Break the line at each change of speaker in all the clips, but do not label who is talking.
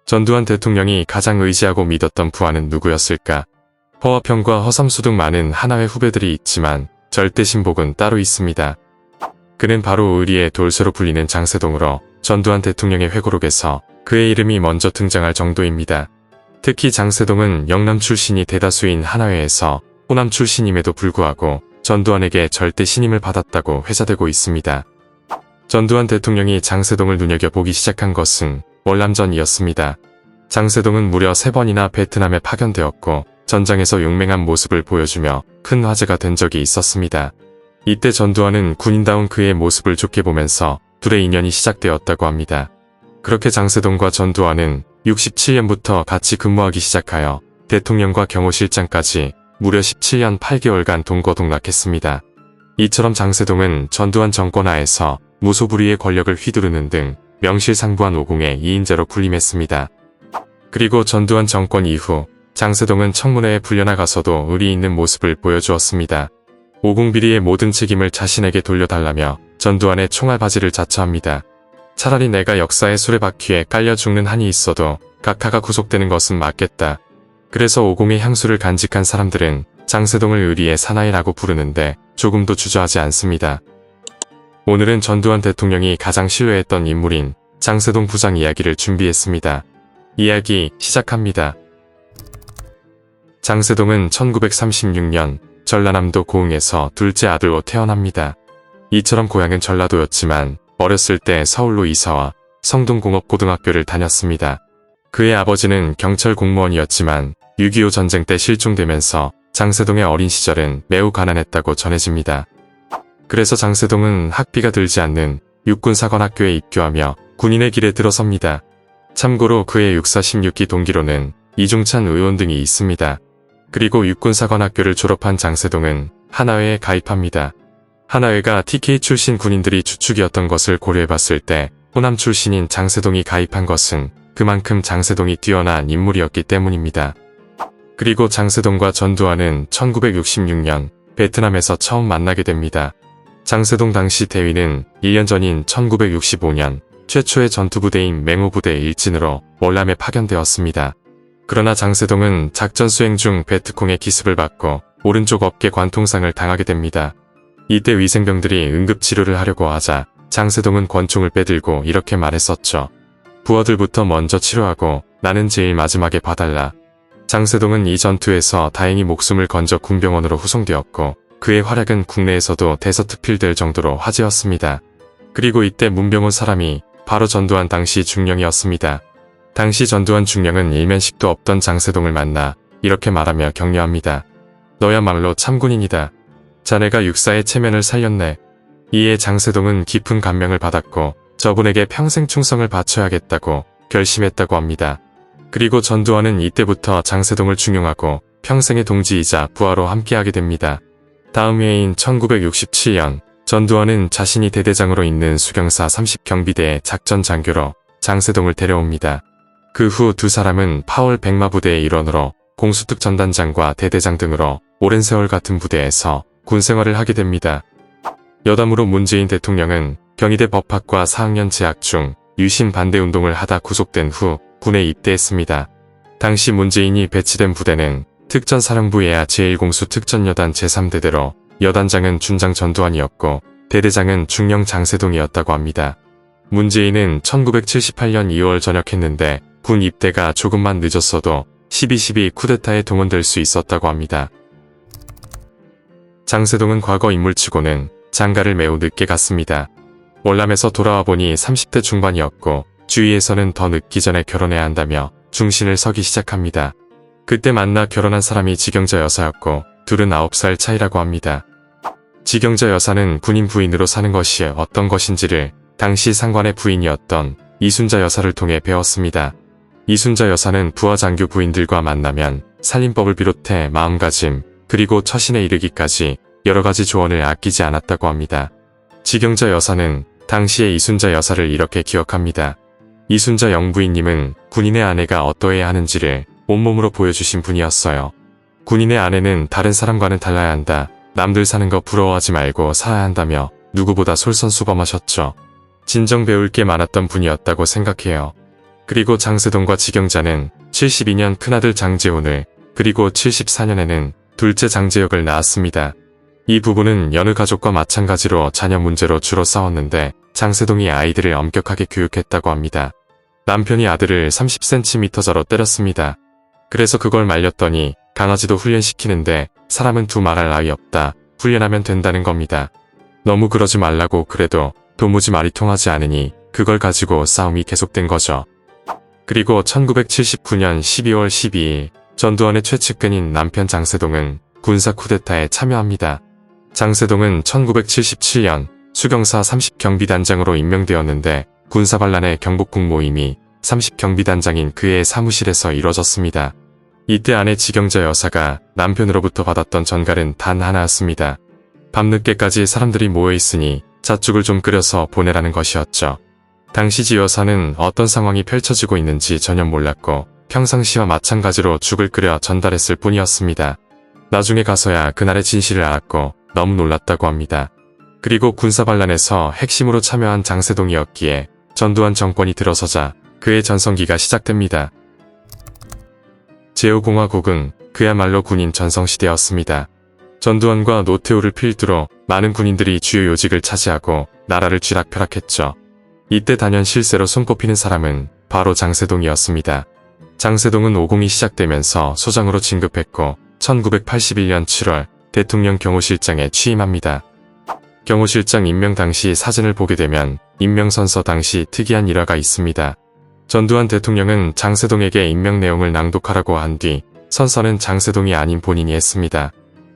전두환 대통령이 가장 의지하고 믿었던 부하는 누구였을까? 허화평과 허삼수 등 많은 하나회 후배들이 있지만 절대 신복은 따로 있습니다. 그는 바로 의리의 돌쇠로 불리는 장세동으로 전두환 대통령의 회고록에서 그의 이름이 먼저 등장할 정도입니다. 특히 장세동은 영남 출신이 대다수인 하나회에서 호남 출신임에도 불구하고 전두환에게 절대 신임을 받았다고 회자되고 있습니다. 전두환 대통령이 장세동을 눈여겨보기 시작한 것은 월남전이었습니다. 장세동은 무려 3번이나 베트남에 파견되었고 전장에서 용맹한 모습을 보여주며 큰 화제가 된 적이 있었습니다. 이때 전두환은 군인다운 그의 모습을 좋게 보면서 둘의 인연이 시작되었다고 합니다. 그렇게 장세동과 전두환은 67년부터 같이 근무하기 시작하여 대통령과 경호실장까지 무려 17년 8개월간 동거동락했습니다. 이처럼 장세동은 전두환 정권 하에서 무소불위의 권력을 휘두르는 등 명실상부한 오공의 2인자로 군림했습니다. 그리고 전두환 정권 이후 장세동은 청문회에 불려나가서도 의리 있는 모습을 보여주었습니다. 오공비리의 모든 책임을 자신에게 돌려달라며 전두환의 총알바지를 자처합니다. 차라리 내가 역사의 수레바퀴에 깔려 죽는 한이 있어도 각하가 구속되는 것은 맞겠다. 그래서 오공의 향수를 간직한 사람들은 장세동을 의리의 사나이라고 부르는데 조금도 주저하지 않습니다. 오늘은 전두환 대통령이 가장 신뢰했던 인물인 장세동 부장 이야기를 준비했습니다. 이야기 시작합니다. 장세동은 1936년 전라남도 고흥에서 둘째 아들로 태어납니다. 이처럼 고향은 전라도였지만 어렸을 때 서울로 이사와 성동공업고등학교를 다녔습니다. 그의 아버지는 경찰 공무원이었지만 6.25 전쟁 때 실종되면서 장세동의 어린 시절은 매우 가난했다고 전해집니다. 그래서 장세동은 학비가 들지 않는 육군사관학교에 입교하며 군인의 길에 들어섭니다. 참고로 그의 육사 16기 동기로는 이중찬 의원 등이 있습니다. 그리고 육군사관학교를 졸업한 장세동은 하나회에 가입합니다. 하나회가 TK 출신 군인들이 주축이었던 것을 고려해봤을 때 호남 출신인 장세동이 가입한 것은 그만큼 장세동이 뛰어난 인물이었기 때문입니다. 그리고 장세동과 전두환은 1966년 베트남에서 처음 만나게 됩니다. 장세동 당시 대위는 1년 전인 1965년 최초의 전투부대인 맹호부대 일진으로 월남에 파견되었습니다. 그러나 장세동은 작전 수행 중 베트콩의 기습을 받고 오른쪽 어깨 관통상을 당하게 됩니다. 이때 위생병들이 응급치료를 하려고 하자 장세동은 권총을 빼들고 이렇게 말했었죠. 부하들부터 먼저 치료하고 나는 제일 마지막에 봐달라. 장세동은 이 전투에서 다행히 목숨을 건져 군병원으로 후송되었고 그의 활약은 국내에서도 대서특필될 정도로 화제였습니다. 그리고 이때 문병원 사람이 바로 전두환 당시 중령이었습니다. 당시 전두환 중령은 일면식도 없던 장세동을 만나 이렇게 말하며 격려합니다. 너야말로 참군인이다. 자네가 육사의 체면을 살렸네. 이에 장세동은 깊은 감명을 받았고 저분에게 평생 충성을 바쳐야겠다고 결심했다고 합니다. 그리고 전두환은 이때부터 장세동을 중용하고 평생의 동지이자 부하로 함께하게 됩니다. 다음 해인 1967년 전두환은 자신이 대대장으로 있는 수경사 30경비대의 작전장교로 장세동을 데려옵니다. 그 후 두 사람은 파월 백마부대의 일원으로 공수특 전단장과 대대장 등으로 오랜 세월 같은 부대에서 군생활을 하게 됩니다. 여담으로 문재인 대통령은 경희대 법학과 4학년 재학 중 유신 반대운동을 하다 구속된 후 군에 입대했습니다. 당시 문재인이 배치된 부대는 특전사령부 예하 제1공수 특전여단 제3대대로 여단장은 준장 전두환이었고 대대장은 중령 장세동이었다고 합니다. 문재인은 1978년 2월 전역했는데 군 입대가 조금만 늦었어도 12.12 쿠데타에 동원될 수 있었다고 합니다. 장세동은 과거 인물치고는 장가를 매우 늦게 갔습니다. 월남에서 돌아와 보니 30대 중반이었고 주위에서는 더 늦기 전에 결혼해야 한다며 중신을 서기 시작합니다. 그때 만나 결혼한 사람이 지경자 여사였고 둘은 9살 차이라고 합니다. 지경자 여사는 군인 부인으로 사는 것이 어떤 것인지를 당시 상관의 부인이었던 이순자 여사를 통해 배웠습니다. 이순자 여사는 부하 장교 부인들과 만나면 살림법을 비롯해 마음가짐 그리고 처신에 이르기까지 여러가지 조언을 아끼지 않았다고 합니다. 지경자 여사는 당시의 이순자 여사를 이렇게 기억합니다. 이순자 영부인님은 군인의 아내가 어떠해야 하는지를 온몸으로 보여주신 분이었어요. 군인의 아내는 다른 사람과는 달라야 한다. 남들 사는 거 부러워하지 말고 살아야 한다며 누구보다 솔선수범하셨죠. 진정 배울 게 많았던 분이었다고 생각해요. 그리고 장세동과 지경자는 72년 큰아들 장재훈을, 그리고 74년에는 둘째 장재혁을 낳았습니다. 이 부부는 여느 가족과 마찬가지로 자녀 문제로 주로 싸웠는데 장세동이 아이들을 엄격하게 교육했다고 합니다. 남편이 아들을 30cm저로 때렸습니다. 그래서 그걸 말렸더니 강아지도 훈련시키는데 사람은 두 말할 나위 없다. 훈련하면 된다는 겁니다. 너무 그러지 말라고 그래도 도무지 말이 통하지 않으니 그걸 가지고 싸움이 계속된 거죠. 그리고 1979년 12월 12일 전두환의 최측근인 남편 장세동은 군사 쿠데타에 참여합니다. 장세동은 1977년 수경사 30경비단장으로 임명되었는데 군사반란의 경복궁 모임이 30경비단장인 그의 사무실에서 이뤄졌습니다. 이때 아내 지경자 여사가 남편으로부터 받았던 전갈은 단 하나였습니다. 밤늦게까지 사람들이 모여있으니 잣죽을 좀 끓여서 보내라는 것이었죠. 당시 지 여사는 어떤 상황이 펼쳐지고 있는지 전혀 몰랐고 평상시와 마찬가지로 죽을 끓여 전달했을 뿐이었습니다. 나중에 가서야 그날의 진실을 알았고 너무 놀랐다고 합니다. 그리고 군사반란에서 핵심으로 참여한 장세동이었기에 전두환 정권이 들어서자 그의 전성기가 시작됩니다. 제5공화국은 그야말로 군인 전성시대였습니다. 전두환과 노태우를 필두로 많은 군인들이 주요 요직을 차지하고 나라를 쥐락펴락했죠. 이때 단연 실세로 손꼽히는 사람은 바로 장세동이었습니다. 장세동은 오공이 시작되면서 소장으로 진급했고 1981년 7월 대통령 경호실장에 취임합니다. 경호실장 임명 당시 사진을 보게 되면 임명선서 당시 특이한 일화가 있습니다. 전두환 대통령은 장세동에게 임명 내용을 낭독하라고 한 뒤 선서는 장세동이 아닌 본인이 했습니다.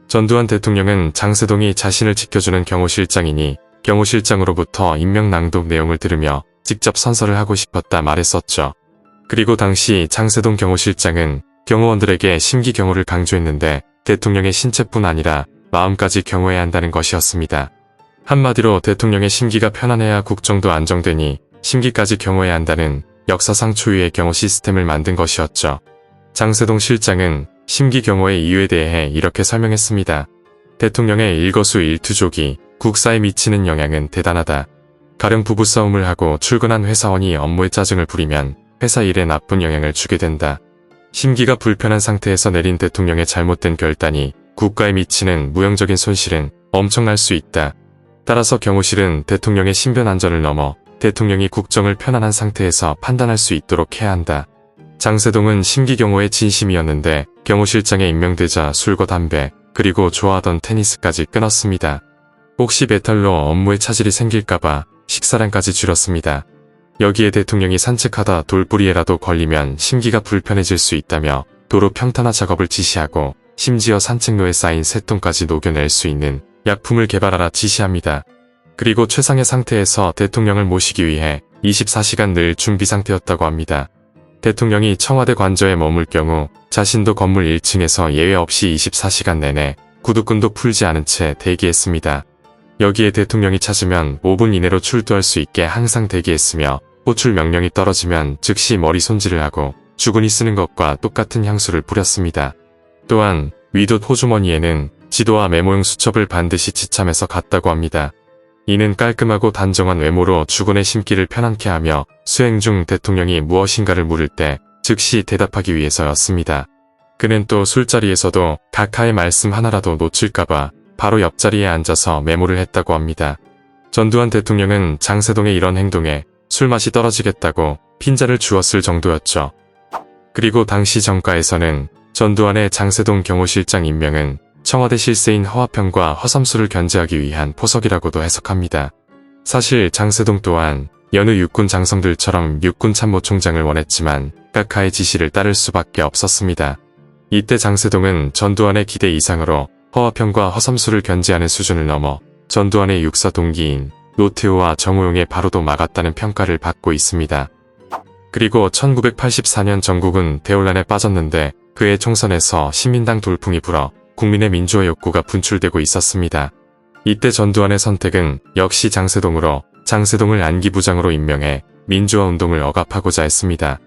전두환 대통령은 장세동이 자신을 지켜주는 경호실장이니 경호실장으로부터 임명 낭독 내용을 들으며 직접 선서를 하고 싶었다 말했었죠. 그리고 당시 장세동 경호실장은 경호원들에게 심기 경호를 강조했는데 대통령의 신체뿐 아니라 마음까지 경호해야 한다는 것이었습니다. 한마디로 대통령의 심기가 편안해야 국정도 안정되니 심기까지 경호해야 한다는 역사상 초유의 경호 시스템을 만든 것이었죠. 장세동 실장은 심기 경호의 이유에 대해 이렇게 설명했습니다. 대통령의 일거수일투족이 국사에 미치는 영향은 대단하다. 가령 부부싸움을 하고 출근한 회사원이 업무에 짜증을 부리면 회사 일에 나쁜 영향을 주게 된다. 심기가 불편한 상태에서 내린 대통령의 잘못된 결단이 국가에 미치는 무형적인 손실은 엄청날 수 있다. 따라서 경호실은 대통령의 신변 안전을 넘어 대통령이 국정을 편안한 상태에서 판단할 수 있도록 해야 한다. 장세동은 심기 경호의 진심이었는데 경호실장에 임명되자 술과 담배, 그리고 좋아하던 테니스까지 끊었습니다. 혹시 배탈로 업무에 차질이 생길까봐 식사량까지 줄였습니다. 여기에 대통령이 산책하다 돌부리에라도 걸리면 심기가 불편해질 수 있다며 도로 평탄화 작업을 지시하고 심지어 산책로에 쌓인 새똥까지 녹여낼 수 있는 약품을 개발하라 지시합니다. 그리고 최상의 상태에서 대통령을 모시기 위해 24시간 늘 준비 상태였다고 합니다. 대통령이 청와대 관저에 머물 경우 자신도 건물 1층에서 예외 없이 24시간 내내 구두끈도 풀지 않은 채 대기했습니다. 여기에 대통령이 찾으면 5분 이내로 출두할 수 있게 항상 대기했으며 호출 명령이 떨어지면 즉시 머리 손질을 하고 주군이 쓰는 것과 똑같은 향수를 뿌렸습니다. 또한 위돛 호주머니에는 지도와 메모용 수첩을 반드시 지참해서 갔다고 합니다. 이는 깔끔하고 단정한 외모로 주군의 심기를 편안케 하며 수행 중 대통령이 무엇인가를 물을 때 즉시 대답하기 위해서였습니다. 그는 또 술자리에서도 각하의 말씀 하나라도 놓칠까봐 바로 옆자리에 앉아서 메모를 했다고 합니다. 전두환 대통령은 장세동의 이런 행동에 술맛이 떨어지겠다고 핀잔을 주었을 정도였죠. 그리고 당시 정가에서는 전두환의 장세동 경호실장 임명은 청와대 실세인 허화평과 허삼수를 견제하기 위한 포석이라고도 해석합니다. 사실 장세동 또한 여느 육군 장성들처럼 육군 참모총장을 원했지만 각하의 지시를 따를 수밖에 없었습니다. 이때 장세동은 전두환의 기대 이상으로 허화평과 허삼수를 견제하는 수준을 넘어 전두환의 육사 동기인 노태우와 정호용의 바로도 막았다는 평가를 받고 있습니다. 그리고 1984년 전국은 대혼란에 빠졌는데 그해 총선에서 신민당 돌풍이 불어 국민의 민주화 욕구가 분출되고 있었습니다. 이때 전두환의 선택은 역시 장세동으로 장세동을 안기부장으로 임명해 민주화 운동을 억압하고자 했습니다.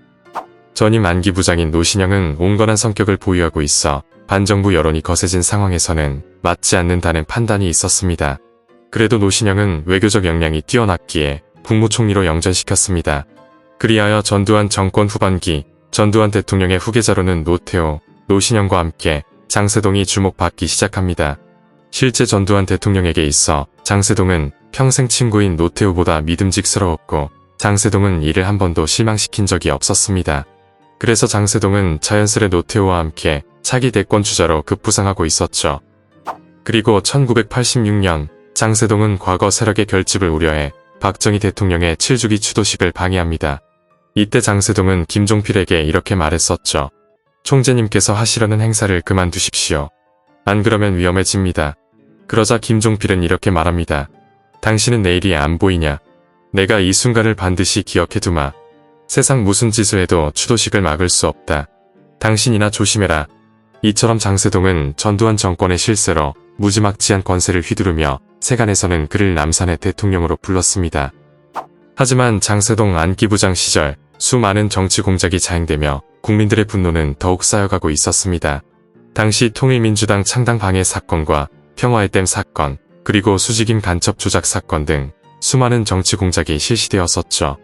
전임 안기부장인 노신영은 온건한 성격을 보유하고 있어 반정부 여론이 거세진 상황에서는 맞지 않는다는 판단이 있었습니다. 그래도 노신영은 외교적 역량이 뛰어났기에 국무총리로 영전시켰습니다. 그리하여 전두환 정권 후반기 전두환 대통령의 후계자로는 노태우, 노신현과 함께 장세동이 주목받기 시작합니다. 실제 전두환 대통령에게 있어 장세동은 평생 친구인 노태우보다 믿음직스러웠고 장세동은 이를 한 번도 실망시킨 적이 없었습니다. 그래서 장세동은 자연스레 노태우와 함께 차기 대권 주자로 급부상하고 있었죠. 그리고 1986년 장세동은 과거 세력의 결집을 우려해 박정희 대통령의 7주기 추도식을 방해합니다. 이때 장세동은 김종필에게 이렇게 말했었죠. 총재님께서 하시려는 행사를 그만두십시오. 안 그러면 위험해집니다. 그러자 김종필은 이렇게 말합니다. 당신은 내일이 안 보이냐? 내가 이 순간을 반드시 기억해두마. 세상 무슨 짓을 해도 추도식을 막을 수 없다. 당신이나 조심해라. 이처럼 장세동은 전두환 정권의 실세로 무지막지한 권세를 휘두르며 세간에서는 그를 남산의 대통령으로 불렀습니다. 하지만 장세동 안기부장 시절 수많은 정치 공작이 자행되며 국민들의 분노는 더욱 쌓여가고 있었습니다. 당시 통일민주당 창당 방해 사건과 평화의 댐 사건, 그리고 수직임 간첩 조작 사건 등 수많은 정치 공작이 실시되었었죠.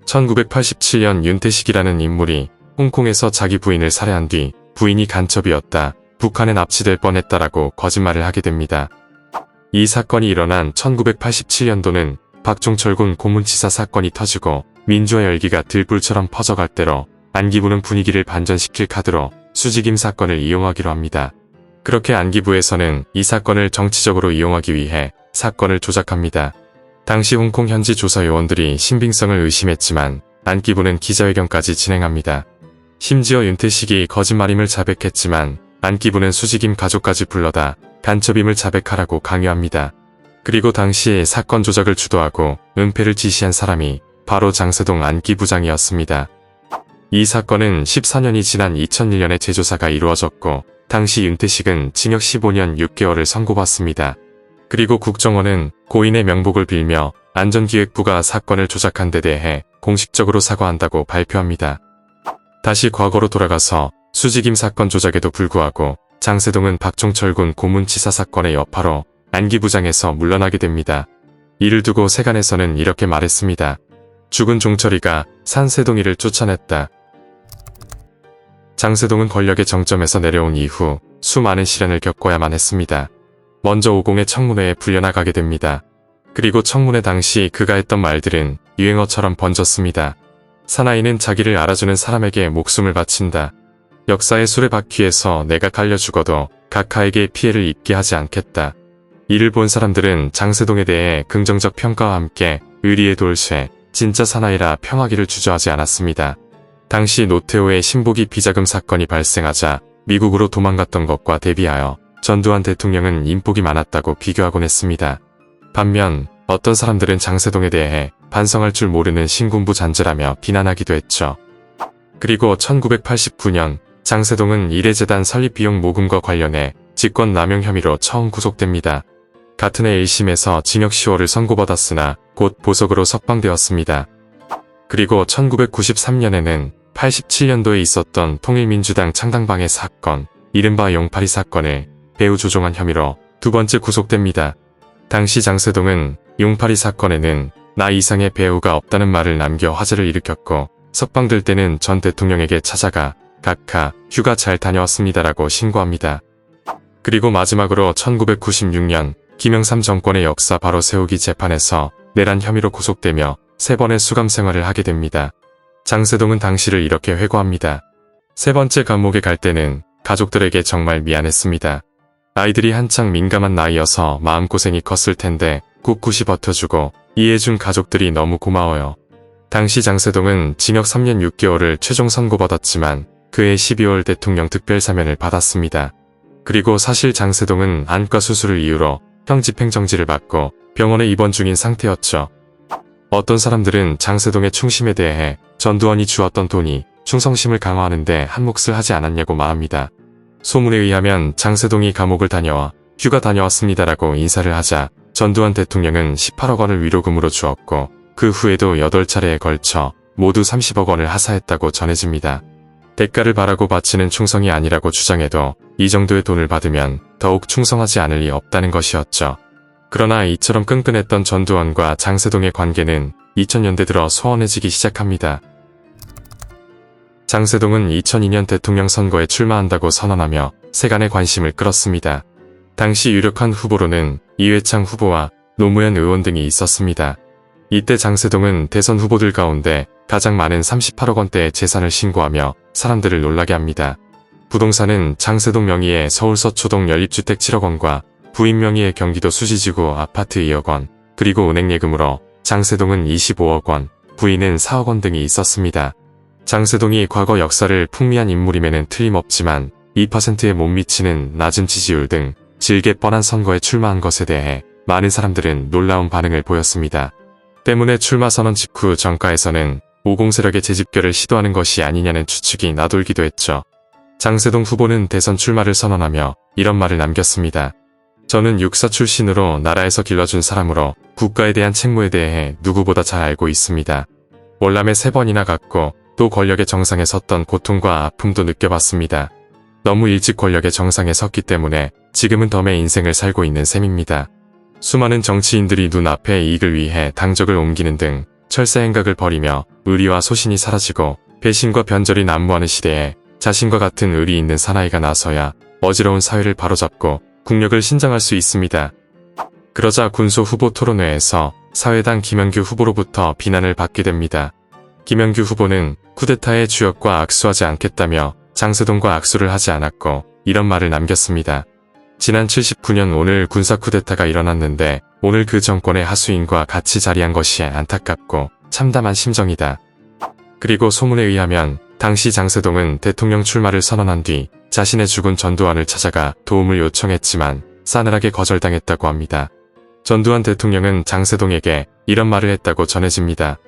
1987년 윤태식이라는 인물이 홍콩에서 자기 부인을 살해한 뒤 부인이 간첩이었다, 북한에 납치될 뻔했다라고 거짓말을 하게 됩니다. 이 사건이 일어난 1987년도는 박종철 군 고문치사 사건이 터지고 민주화 열기가 들불처럼 퍼져갈 때로 안기부는 분위기를 반전시킬 카드로 수직임 사건을 이용하기로 합니다. 그렇게 안기부에서는 이 사건을 정치적으로 이용하기 위해 사건을 조작합니다. 당시 홍콩 현지 조사 요원들이 신빙성을 의심했지만 안기부는 기자회견까지 진행합니다. 심지어 윤태식이 거짓말임을 자백했지만 안기부는 수직임 가족까지 불러다 간첩임을 자백하라고 강요합니다. 그리고 당시 사건 조작을 주도하고 은폐를 지시한 사람이 바로 장세동 안기부장이었습니다. 이 사건은 14년이 지난 2001년에 재조사가 이루어졌고 당시 윤태식은 징역 15년 6개월을 선고받습니다. 그리고 국정원은 고인의 명복을 빌며 안전기획부가 사건을 조작한 데 대해 공식적으로 사과한다고 발표합니다. 다시 과거로 돌아가서 수직임 사건 조작에도 불구하고 장세동은 박종철 군 고문치사 사건의 여파로 안기부장에서 물러나게 됩니다. 이를 두고 세간에서는 이렇게 말했습니다. 죽은 종철이가 산세동이를 쫓아냈다. 장세동은 권력의 정점에서 내려온 이후 수많은 시련을 겪어야만 했습니다. 먼저 오공의 청문회에 불려나가게 됩니다. 그리고 청문회 당시 그가 했던 말들은 유행어처럼 번졌습니다. 사나이는 자기를 알아주는 사람에게 목숨을 바친다. 역사의 수레바퀴에서 내가 갈려 죽어도 각하에게 피해를 입게 하지 않겠다. 이를 본 사람들은 장세동에 대해 긍정적 평가와 함께 의리의 돌쇠, 진짜 사나이라 평하기를 주저하지 않았습니다. 당시 노태우의 신보기 비자금 사건이 발생하자 미국으로 도망갔던 것과 대비하여 전두환 대통령은 인복이 많았다고 비교하곤 했습니다. 반면 어떤 사람들은 장세동에 대해 반성할 줄 모르는 신군부 잔재라며 비난하기도 했죠. 그리고 1989년 장세동은 이래재단 설립 비용 모금과 관련해 직권남용 혐의로 처음 구속됩니다. 같은 해 1심에서 징역 10월을 선고받았으나 곧 보석으로 석방되었습니다. 그리고 1993년에는 87년도에 있었던 통일민주당 창당방해 사건, 이른바 용파리 사건을 배후 조종한 혐의로 두 번째 구속됩니다. 당시 장세동은 용파리 사건에는 나 이상의 배우가 없다는 말을 남겨 화제를 일으켰고 석방될 때는 전 대통령에게 찾아가 각하 휴가 잘 다녀왔습니다라고 신고합니다. 그리고 마지막으로 1996년 김영삼 정권의 역사 바로 세우기 재판에서 내란 혐의로 구속되며 3번의 수감 생활을 하게 됩니다. 장세동은 당시를 이렇게 회고합니다. 3번째 감옥에 갈 때는 가족들에게 정말 미안했습니다. 아이들이 한창 민감한 나이여서 마음고생이 컸을 텐데 꿋꿋이 버텨주고 이해해준 가족들이 너무 고마워요. 당시 장세동은 징역 3년 6개월을 최종 선고받았지만 그해 12월 대통령 특별사면을 받았습니다. 그리고 사실 장세동은 안과 수술을 이유로 형 집행정지를 받고 병원에 입원 중인 상태였죠. 어떤 사람들은 장세동의 충심에 대해 전두환이 주었던 돈이 충성심을 강화하는 데 한몫을 하지 않았냐고 말합니다. 소문에 의하면 장세동이 감옥을 다녀와 휴가 다녀왔습니다라고 인사를 하자 전두환 대통령은 18억 원을 위로금으로 주었고 그 후에도 8차례에 걸쳐 모두 30억 원을 하사했다고 전해집니다. 대가를 바라고 바치는 충성이 아니라고 주장해도 이 정도의 돈을 받으면 더욱 충성하지 않을 리 없다는 것이었죠. 그러나 이처럼 끈끈했던 전두환과 장세동의 관계는 2000년대 들어 소원해지기 시작합니다. 장세동은 2002년 대통령 선거에 출마한다고 선언하며 세간의 관심을 끌었습니다. 당시 유력한 후보로는 이회창 후보와 노무현 의원 등이 있었습니다. 이때 장세동은 대선 후보들 가운데 가장 많은 38억 원대의 재산을 신고하며 사람들을 놀라게 합니다. 부동산은 장세동 명의의 서울 서초동 연립주택 7억 원과 부인 명의의 경기도 수지지구 아파트 2억 원, 그리고 은행 예금으로 장세동은 25억 원, 부인은 4억 원 등이 있었습니다. 장세동이 과거 역사를 풍미한 인물임에는 틀림없지만 2%에 못 미치는 낮은 지지율 등 질게 뻔한 선거에 출마한 것에 대해 많은 사람들은 놀라운 반응을 보였습니다. 때문에 출마 선언 직후 정가에서는 50 세력의 재집결을 시도하는 것이 아니냐는 추측이 나돌기도 했죠. 장세동 후보는 대선 출마를 선언하며 이런 말을 남겼습니다. 저는 육사 출신으로 나라에서 길러준 사람으로 국가에 대한 책무에 대해 누구보다 잘 알고 있습니다. 월남에 3번이나 갔고 또 권력의 정상에 섰던 고통과 아픔도 느껴봤습니다. 너무 일찍 권력의 정상에 섰기 때문에 지금은 덤의 인생을 살고 있는 셈입니다. 수많은 정치인들이 눈앞의 이익을 위해 당적을 옮기는 등 철새행각을 벌이며 의리와 소신이 사라지고 배신과 변절이 난무하는 시대에 자신과 같은 의리 있는 사나이가 나서야 어지러운 사회를 바로잡고 국력을 신장할 수 있습니다. 그러자 군소 후보 토론회에서 사회당 김영규 후보로부터 비난을 받게 됩니다. 김영규 후보는 쿠데타의 주역과 악수하지 않겠다며 장세동과 악수를 하지 않았고 이런 말을 남겼습니다. 지난 79년 오늘 군사 쿠데타가 일어났는데 오늘 그 정권의 하수인과 같이 자리한 것이 안타깝고 참담한 심정이다. 그리고 소문에 의하면 당시 장세동은 대통령 출마를 선언한 뒤 자신의 죽은 전두환을 찾아가 도움을 요청했지만 싸늘하게 거절당했다고 합니다. 전두환 대통령은 장세동에게 이런 말을 했다고 전해집니다.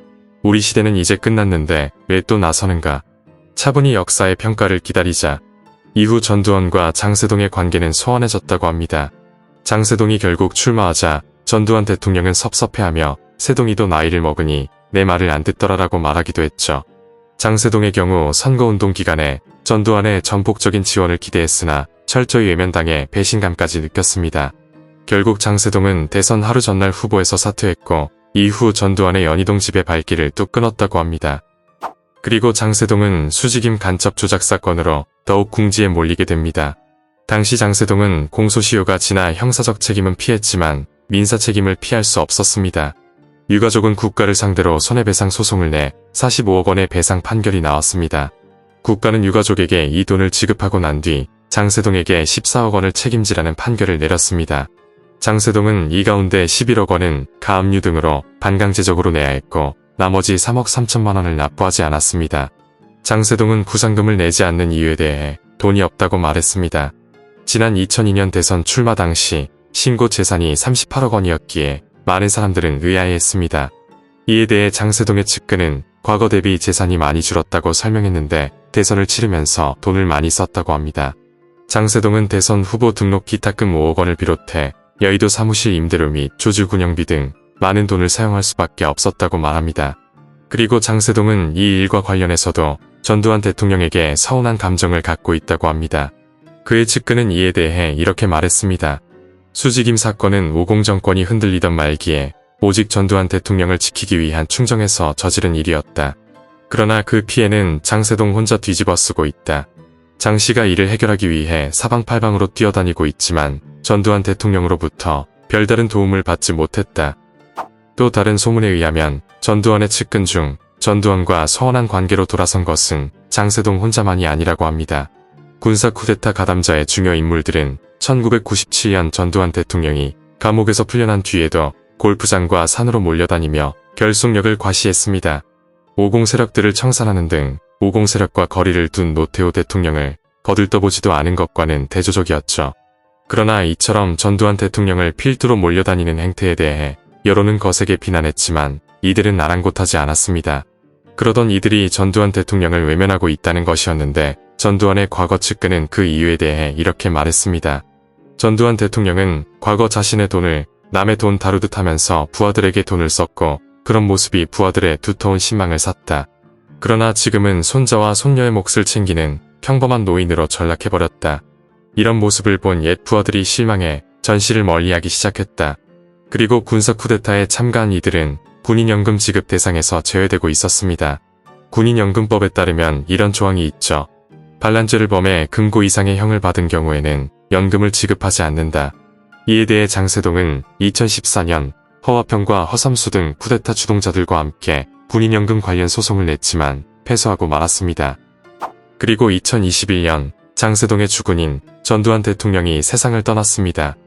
우리 시대는 이제 끝났는데 왜 또 나서는가? 차분히 역사의 평가를 기다리자. 이후 전두환과 장세동의 관계는 소원해졌다고 합니다. 장세동이 결국 출마하자 전두환 대통령은 섭섭해하며 세동이도 나이를 먹으니 내 말을 안 듣더라라고 말하기도 했죠. 장세동의 경우 선거운동 기간에 전두환의 전폭적인 지원을 기대했으나 철저히 외면당해 배신감까지 느꼈습니다. 결국 장세동은 대선 하루 전날 후보에서 사퇴했고 이후 전두환의 연희동 집의 발길을 뚝 끊었다고 합니다. 그리고 장세동은 수직임 간첩 조작 사건으로 더욱 궁지에 몰리게 됩니다. 당시 장세동은 공소시효가 지나 형사적 책임은 피했지만 민사 책임을 피할 수 없었습니다. 유가족은 국가를 상대로 손해배상 소송을 내 45억 원의 배상 판결이 나왔습니다. 국가는 유가족에게 이 돈을 지급하고 난 뒤 장세동에게 14억 원을 책임지라는 판결을 내렸습니다. 장세동은 이 가운데 11억 원은 가압류 등으로 반강제적으로 내야 했고 나머지 3억 3천만 원을 납부하지 않았습니다. 장세동은 구상금을 내지 않는 이유에 대해 돈이 없다고 말했습니다. 지난 2002년 대선 출마 당시 신고 재산이 38억 원이었기에 많은 사람들은 의아해했습니다. 이에 대해 장세동의 측근은 과거 대비 재산이 많이 줄었다고 설명했는데 대선을 치르면서 돈을 많이 썼다고 합니다. 장세동은 대선 후보 등록 기타금 5억 원을 비롯해 여의도 사무실 임대료 및 조직 운영비 등 많은 돈을 사용할 수밖에 없었다고 말합니다. 그리고 장세동은 이 일과 관련해서도 전두환 대통령에게 서운한 감정을 갖고 있다고 합니다. 그의 측근은 이에 대해 이렇게 말했습니다. 수직임 사건은 50 정권이 흔들리던 말기에 오직 전두환 대통령을 지키기 위한 충정에서 저지른 일이었다. 그러나 그 피해는 장세동 혼자 뒤집어 쓰고 있다. 장 씨가 이를 해결하기 위해 사방팔방으로 뛰어다니고 있지만 전두환 대통령으로부터 별다른 도움을 받지 못했다. 또 다른 소문에 의하면 전두환의 측근 중 전두환과 서운한 관계로 돌아선 것은 장세동 혼자만이 아니라고 합니다. 군사 쿠데타 가담자의 중요 인물들은 1997년 전두환 대통령이 감옥에서 풀려난 뒤에도 골프장과 산으로 몰려다니며 결속력을 과시했습니다. 50 세력들을 청산하는 등 50 세력과 거리를 둔 노태우 대통령을 거들떠보지도 않은 것과는 대조적이었죠. 그러나 이처럼 전두환 대통령을 필두로 몰려다니는 행태에 대해 여론은 거세게 비난했지만 이들은 아랑곳하지 않았습니다. 그러던 이들이 전두환 대통령을 외면하고 있다는 것이었는데 전두환의 과거 측근은 그 이유에 대해 이렇게 말했습니다. 전두환 대통령은 과거 자신의 돈을 남의 돈 다루듯 하면서 부하들에게 돈을 썼고 그런 모습이 부하들의 두터운 신망을 샀다. 그러나 지금은 손자와 손녀의 몫을 챙기는 평범한 노인으로 전락해버렸다. 이런 모습을 본 옛 부하들이 실망해 전씨를 멀리하기 시작했다. 그리고 군사 쿠데타에 참가한 이들은 군인연금 지급 대상에서 제외되고 있었습니다. 군인연금법에 따르면 이런 조항이 있죠. 반란죄를 범해 금고 이상의 형을 받은 경우에는 연금을 지급하지 않는다. 이에 대해 장세동은 2014년 허화평과 허삼수 등 쿠데타 주동자들과 함께 군인연금 관련 소송을 냈지만 패소하고 말았습니다. 그리고 2021년 장세동의 주군인 전두환 대통령이 세상을 떠났습니다.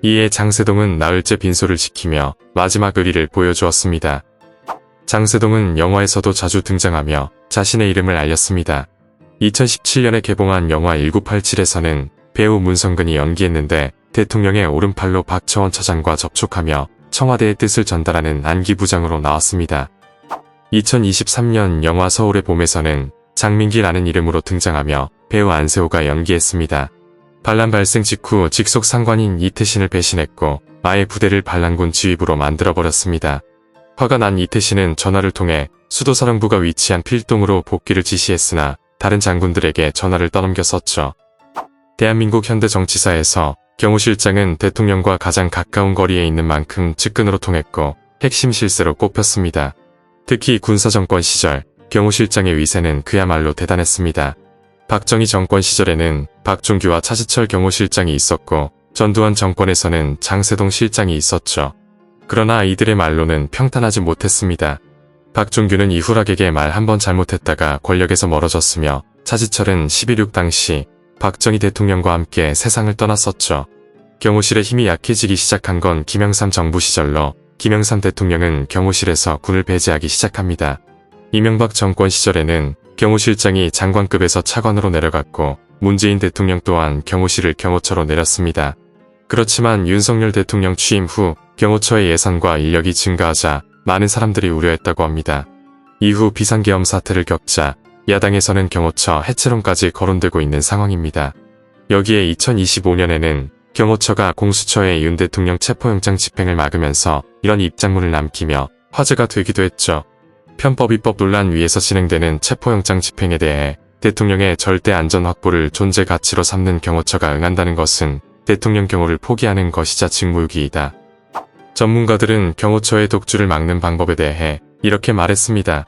이에 장세동은 나흘째 빈소를 지키며 마지막 의리를 보여주었습니다. 장세동은 영화에서도 자주 등장하며 자신의 이름을 알렸습니다. 2017년에 개봉한 영화 1987에서는 배우 문성근이 연기했는데 대통령의 오른팔로 박처원 처장과 접촉하며 청와대의 뜻을 전달하는 안기부장으로 나왔습니다. 2023년 영화 서울의 봄에서는 장민기라는 이름으로 등장하며 배우 안세호가 연기했습니다. 반란 발생 직후 직속 상관인 이태신을 배신했고 아예 부대를 반란군 지휘부로 만들어버렸습니다. 화가 난 이태신은 전화를 통해 수도사령부가 위치한 필동으로 복귀를 지시했으나 다른 장군들에게 전화를 떠넘겼었죠. 대한민국 현대 정치사에서 경호실장은 대통령과 가장 가까운 거리에 있는 만큼 측근으로 통했고 핵심 실세로 꼽혔습니다. 특히 군사정권 시절 경호실장의 위세는 그야말로 대단했습니다. 박정희 정권 시절에는 박종규와 차지철 경호실장이 있었고 전두환 정권에서는 장세동 실장이 있었죠. 그러나 이들의 말로는 평탄하지 못했습니다. 박종규는 이후락에게 말 한 번 잘못했다가 권력에서 멀어졌으며 차지철은 11.6 당시 박정희 대통령과 함께 세상을 떠났었죠. 경호실의 힘이 약해지기 시작한 건 김영삼 정부 시절로 김영삼 대통령은 경호실에서 군을 배제하기 시작합니다. 이명박 정권 시절에는 경호실장이 장관급에서 차관으로 내려갔고 문재인 대통령 또한 경호실을 경호처로 내렸습니다. 그렇지만 윤석열 대통령 취임 후 경호처의 예산과 인력이 증가하자 많은 사람들이 우려했다고 합니다. 이후 비상계엄 사태를 겪자 야당에서는 경호처 해체론까지 거론되고 있는 상황입니다. 여기에 2025년에는 경호처가 공수처의 윤 대통령 체포영장 집행을 막으면서 이런 입장문을 남기며 화제가 되기도 했죠. 편법 입법 논란 위에서 진행되는 체포영장 집행에 대해 대통령의 절대 안전 확보를 존재 가치로 삼는 경호처가 응한다는 것은 대통령 경호를 포기하는 것이자 직무유기이다. 전문가들은 경호처의 독주를 막는 방법에 대해 이렇게 말했습니다.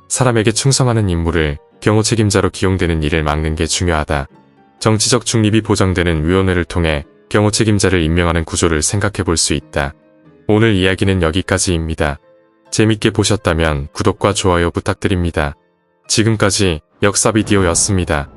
사람에게 충성하는 인물을 경호 책임자로 기용되는 일을 막는 게 중요하다. 정치적 중립이 보장되는 위원회를 통해 경호 책임자를 임명하는 구조를 생각해 볼 수 있다. 오늘 이야기는 여기까지입니다. 재밌게 보셨다면 구독과 좋아요 부탁드립니다. 지금까지 역사비디오였습니다.